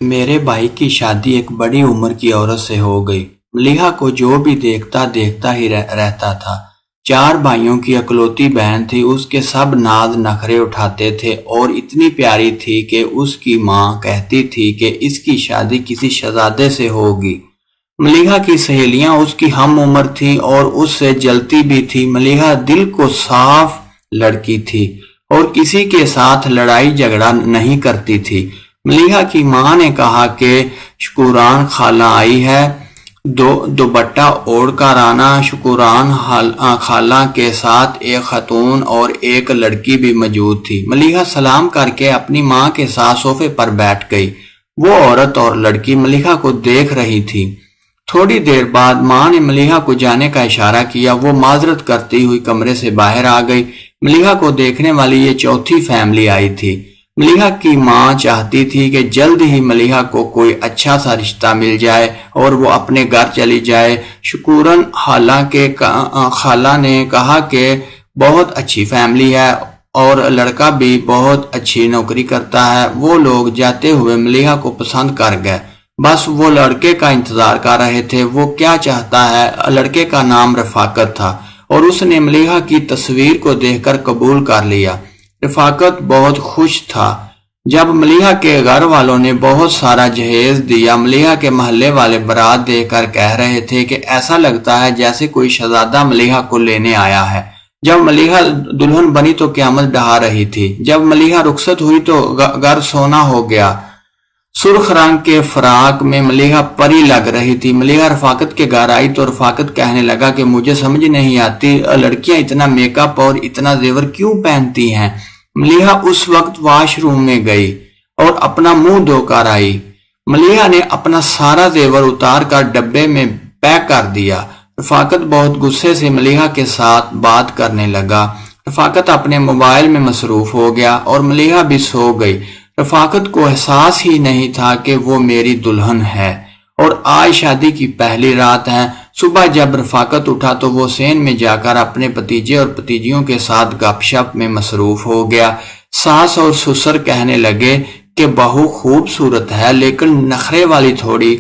میرے بھائی کی شادی ایک بڑی عمر کی عورت سے ہو گئی۔ ملیحہ کو جو بھی دیکھتا دیکھتا ہی رہتا تھا۔ 4 بھائیوں کی اکلوتی بہن تھی، اس کے سب ناز نخرے اٹھاتے تھے اور اتنی پیاری تھی کہ اس کی ماں کہتی تھی کہ اس کی شادی کسی شہزادے سے ہوگی۔ ملیحہ کی سہیلیاں اس کی ہم عمر تھیں اور اس سے جلتی بھی تھی۔ ملیحہ دل کو صاف لڑکی تھی اور کسی کے ساتھ لڑائی جھگڑا نہیں کرتی تھی۔ ملیحہ کی ماں نے کہا کہ شکوران خالہ آئی ہے، دوپٹہ اوڑھ کر آنا۔ شکوران خالہ کے ساتھ ایک خاتون اور ایک لڑکی بھی موجود تھی۔ ملیحہ سلام کر کے اپنی ماں کے ساتھ صوفے پر بیٹھ گئی۔ وہ عورت اور لڑکی ملیحہ کو دیکھ رہی تھی۔ تھوڑی دیر بعد ماں نے ملیحہ کو جانے کا اشارہ کیا۔ وہ معذرت کرتی ہوئی کمرے سے باہر آ گئی۔ ملیحہ کو دیکھنے والی یہ چوتھی فیملی آئی تھی۔ ملیحہ کی ماں چاہتی تھی کہ جلد ہی ملیحہ کو کوئی اچھا سا رشتہ مل جائے اور وہ اپنے گھر چلی جائے۔ شکورن خالہ نے کہا کہ بہت اچھی فیملی ہے اور لڑکا بھی بہت اچھی نوکری کرتا ہے۔ وہ لوگ جاتے ہوئے ملیحہ کو پسند کر گئے، بس وہ لڑکے کا انتظار کر رہے تھے۔ وہ کیا چاہتا ہے؟ لڑکے کا نام رفاقت تھا اور اس نے ملیحہ کی تصویر کو دیکھ کر قبول کر لیا۔ رفاقت بہت خوش تھا۔ جب ملیحہ کے گھر والوں نے بہت سارا جہیز دیا، ملیحہ کے محلے والے بارات دیکھ کر کہہ رہے تھے کہ ایسا لگتا ہے جیسے کوئی شہزادہ ملیحہ کو لینے آیا ہے۔ جب ملیحہ دلہن بنی تو قیامت ڈھا رہی تھی۔ جب ملیحہ رخصت ہوئی تو گھر سونا ہو گیا۔ سرخ رنگ کے فراق میں ملیحہ پری لگ رہی تھی۔ ملیحہ رفاقت کے گھر آئی تو رفاقت کہنے لگا کہ مجھے سمجھ نہیں آتی لڑکیاں اتنا میک اپ اور اتنا زیور کیوں پہنتی ہیں۔ ملیحہ اس وقت واش روم میں گئی اور اپنا منہ دھو کر آئی۔ ملیحہ نے اپنا سارا زیور اتار کر ڈبے میں پیک کر دیا۔ رفاقت بہت غصے سے ملیحہ کے ساتھ بات کرنے لگا۔ رفاقت اپنے موبائل میں مصروف ہو گیا اور ملیحہ بھی سو گئی۔ رفاقت کو احساس ہی نہیں تھا کہ وہ میری دلہن ہے اور آج شادی کی پہلی رات ہے۔ صبح جب رفاقت اٹھا تو وہ سین میں جا کر اپنے بھتیجے اور بھتیجیوں کے ساتھ گپ شپ میں مصروف ہو گیا۔ ساس اور سسر کہنے لگے کہ بہو خوبصورت ہے لیکن نخرے والی۔ تھوڑی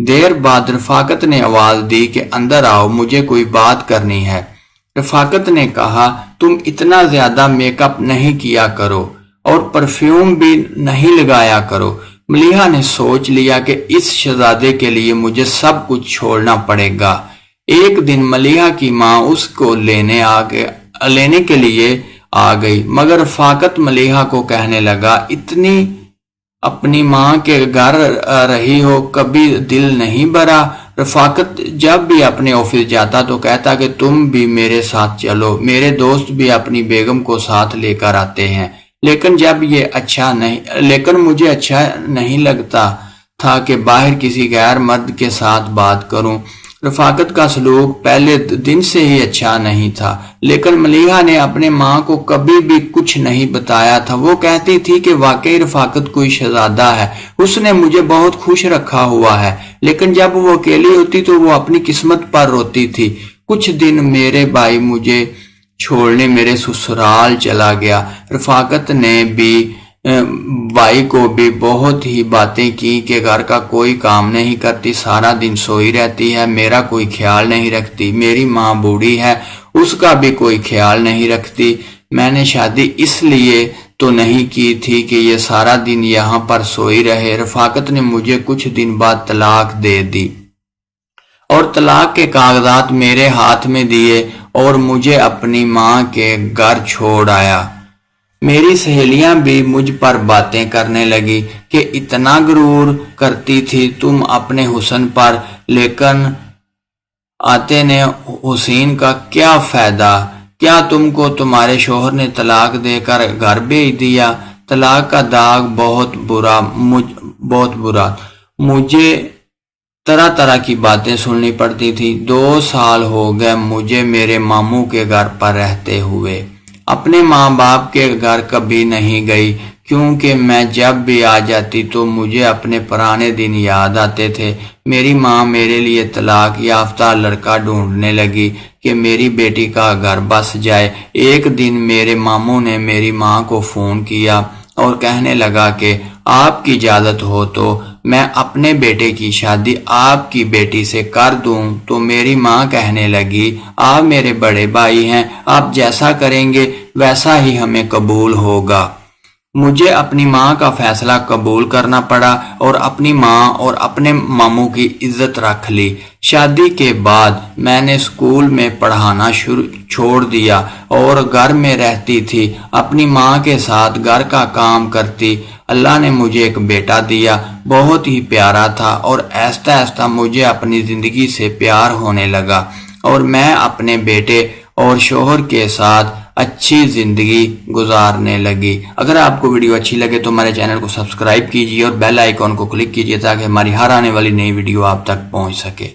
دیر بعد رفاقت نے آواز دی کہ اندر آؤ، مجھے کوئی بات کرنی ہے۔ رفاقت نے کہا تم اتنا زیادہ میک اپ نہیں کیا کرو اور پرفیوم بھی نہیں لگایا کرو۔ ملیحہ نے سوچ لیا کہ اس شہزادے کے لیے مجھے سب کچھ چھوڑنا پڑے گا۔ ایک دن ملیحہ کی ماں اس کو لینے کے لیے آ گئی، مگر رفاقت ملیحہ کو کہنے لگا اتنی اپنی ماں کے گھر رہی ہو، کبھی دل نہیں بھرا؟ رفاقت جب بھی اپنے آفس جاتا تو کہتا کہ تم بھی میرے ساتھ چلو، میرے دوست بھی اپنی بیگم کو ساتھ لے کر آتے ہیں، لیکن مجھے اچھا نہیں لگتا تھا کہ باہر کسی غیر مرد کے ساتھ بات کروں۔ رفاقت کا سلوک پہلے دن سے ہی اچھا نہیں تھا، لیکن ملیحہ نے اپنے ماں کو کبھی بھی کچھ نہیں بتایا تھا۔ وہ کہتی تھی کہ واقعی رفاقت کوئی شہزادہ ہے، اس نے مجھے بہت خوش رکھا ہوا ہے، لیکن جب وہ اکیلی ہوتی تو وہ اپنی قسمت پر روتی تھی۔ کچھ دن میرے بھائی مجھے چھوڑنے میرے سسرال چلا گیا۔ رفاقت نے بھی بھائی کو بھی بہت ہی باتیں کی کہ گھر کا کوئی کام نہیں کرتی، سارا دن سوئی رہتی ہے، میرا کوئی خیال نہیں رکھتی۔ میری ماں بوڑھی ہے، اس کا بھی کوئی خیال نہیں رکھتی۔ میں نے شادی اس لیے تو نہیں کی تھی کہ یہ سارا دن یہاں پر سوئی رہے۔ رفاقت نے مجھے کچھ دن بعد طلاق دے دی اور طلاق کے کاغذات میرے ہاتھ میں دیے اور مجھے اپنی ماں کے گھر چھوڑ آیا۔ میری سہیلیاں بھی مجھ پر باتیں کرنے لگی کہ اتنا غرور کرتی تھی تم اپنے حسن پر، لیکن آتے نے حسین کا کیا فائدہ؟ کیا تم کو تمہارے شوہر نے طلاق دے کر گھر بھیج دیا؟ طلاق کا داغ بہت برا۔ مجھے طرح طرح کی باتیں سننی پڑتی تھی۔ 2 سال ہو گئے مجھے میرے ماموں کے گھر پر رہتے ہوئے۔ اپنے ماں باپ کے گھر کبھی نہیں گئی کیونکہ میں جب بھی آ جاتی تو مجھے اپنے پرانے دن یاد آتے تھے۔ میری ماں میرے لیے طلاق یافتہ لڑکا ڈھونڈنے لگی کہ میری بیٹی کا گھر بس جائے۔ ایک دن میرے ماموں نے میری ماں کو فون کیا اور کہنے لگا کہ آپ کی اجازت ہو تو میں اپنے بیٹے کی شادی آپ کی بیٹی سے کر دوں تو میری ماں کہنے لگی آپ میرے بڑے بھائی ہیں، آپ جیسا کریں گے ویسا ہی ہمیں قبول ہوگا۔ مجھے اپنی ماں کا فیصلہ قبول کرنا پڑا اور اپنی ماں اور اپنے ماموں کی عزت رکھ لی۔ شادی کے بعد میں نے اسکول میں پڑھانا چھوڑ دیا اور گھر میں رہتی تھی، اپنی ماں کے ساتھ گھر کا کام کرتی۔ اللہ نے مجھے ایک بیٹا دیا، بہت ہی پیارا تھا، اور آہستہ آہستہ مجھے اپنی زندگی سے پیار ہونے لگا اور میں اپنے بیٹے اور شوہر کے ساتھ اچھی زندگی گزارنے لگی۔ اگر آپ کو ویڈیو اچھی لگے تو ہمارے چینل کو سبسکرائب کیجیے اور بیل آئیکن کو کلک کیجیے تاکہ ہماری ہر آنے والی نئی ویڈیو آپ تک پہنچ سکے۔